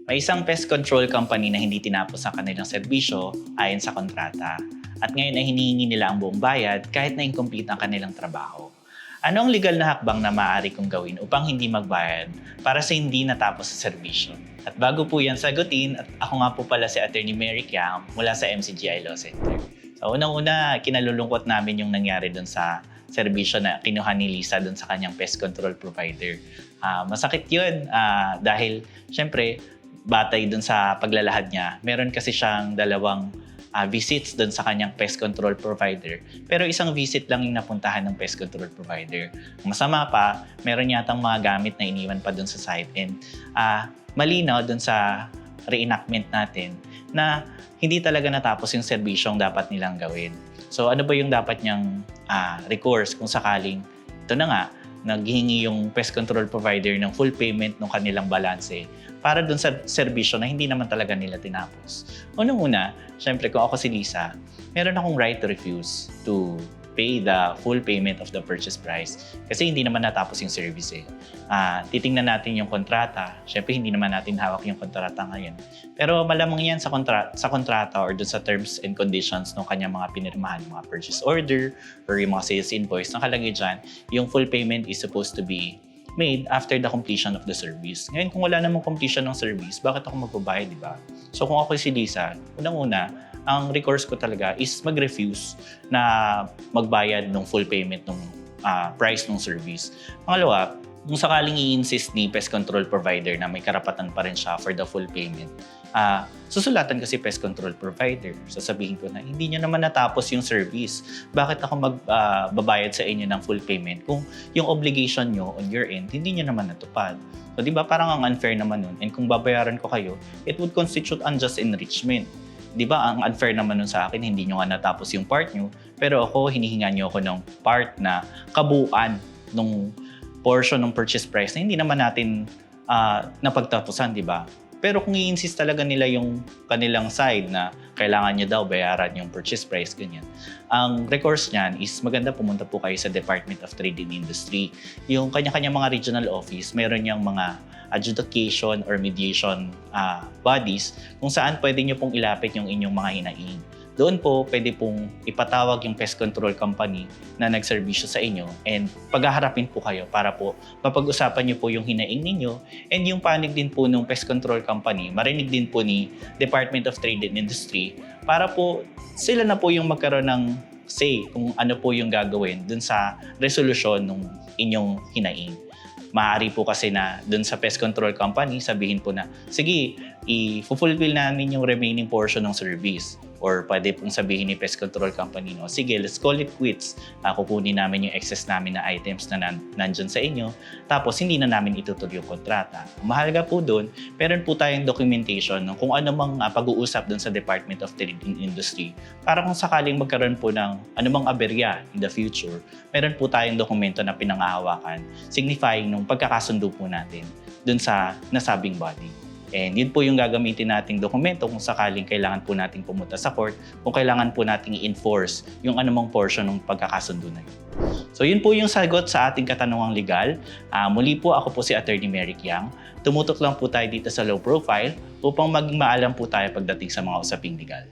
May isang pest control company na hindi tinapos ang kanilang serbisyo ayon sa kontrata at ngayon ay hinihingi nila ang buong bayad kahit na incomplete ang kanilang trabaho. Ano ang legal na hakbang na maaari kong gawin upang hindi magbayad para sa hindi natapos sa serbisyo? At bago po yan sagutin, at ako nga po pala si Attorney Mary Kiam mula sa MCGI Law Center. So unang-una, kinalulungkot namin yung nangyari dun sa serbisyo na kinuha ni Lisa dun sa kanyang pest control provider. Masakit yun dahil syempre batay dun sa paglalahad niya, meron kasi siyang dalawang visits dun sa kanyang pest control provider. Pero isang visit lang yung napuntahan ng pest control provider. Masama pa, meron yatang mga gamit na iniwan pa dun sa site. And malinaw dun sa reenactment natin na hindi talaga natapos yung serbisyong dapat nilang gawin. So ano ba yung dapat niyang recourse kung sakaling ito na nga, naghihingi yung pest control provider ng full payment ng kanilang balanse para dun sa serbisyo na hindi naman talaga nila tinapos. Unang-una, syempre kung ako si Lisa, meron akong right to refuse to pay the full payment of the purchase price kasi hindi naman natapos yung service eh. Titingnan natin yung kontrata. Syempre hindi naman natin hawak yung kontrata ngayon. Pero malamang yan sa kontrata or dun sa terms and conditions ng kanyang mga pinirmahan, mga purchase order or yung mga sales invoice, nakalagay dyan, yung full payment is supposed to be made after the completion of the service. Ngayon, kung wala namang completion ng service, bakit ako magbabayad, di ba? So kung ako si Lisa, unang-una, ang recourse ko talaga is mag-refuse na magbayad ng full payment ng price ng service. Pangalawa, kung sakaling i-insist ni pest control provider na may karapatan pa rin siya for the full payment, susulatan kasi pest control provider. Sasabihin ko na hindi nyo naman natapos yung service. Bakit ako magbabayad sa inyo ng full payment kung yung obligation nyo on your end, hindi nyo naman natupad? So di ba parang ang unfair naman nun? And kung babayaran ko kayo, it would constitute unjust enrichment. Di ba ang unfair naman nun sa akin, hindi nyo nga natapos yung part nyo, pero ako, hinihinga nyo ako ng part na kabuuan ng portion ng purchase price na hindi naman natin napagtapusan, di ba? Pero kung i-insist talaga nila yung kanilang side na kailangan nyo daw bayaran yung purchase price, ganyan. Ang recourse niyan is maganda pumunta po kayo sa Department of Trade and Industry. Yung kanya-kanya mga regional office, meron niyang mga adjudication or mediation bodies kung saan pwede nyo pong ilapit yung inyong mga hinaing. Doon po, pwede pong ipatawag yung pest control company na nagserbisyo sa inyo and paghaharapin po kayo para po mapag-usapan nyo po yung hinaing ninyo and yung panig din po ng pest control company, marinig din po ni Department of Trade and Industry para po sila na po yung magkaroon ng say kung ano po yung gagawin dun sa resolusyon ng inyong hinaing. Maaari po kasi na dun sa pest control company, sabihin po na, sige, i-fulfill namin yung remaining portion ng service. Or pwede pong sabihin ni pest control company, no, sige, let's call it quits. Kukunin namin yung excess namin na items na nandyan sa inyo. Tapos, hindi na namin itutuloy yung kontrata. Ang mahalaga po dun, meron po tayong documentation no, kung ano mang pag-uusap dun sa Department of Trade and Industry. Para kung sakaling magkaroon po ng anumang aberya in the future, meron po tayong dokumento na pinangahawakan, signifying nung pagkakasundo po natin dun sa nasabing body. And yun po yung gagamitin nating dokumento kung sakaling kailangan po nating pumunta sa court, kung kailangan po nating i-enforce yung anumang portion ng pagkakasundo na yun. So yun po yung sagot sa ating katanungang legal. Muli po ako po si Attorney Mary Kiang. Tumutok lang po tayo dito sa Low Profile upang maging maalam po tayo pagdating sa mga usaping legal.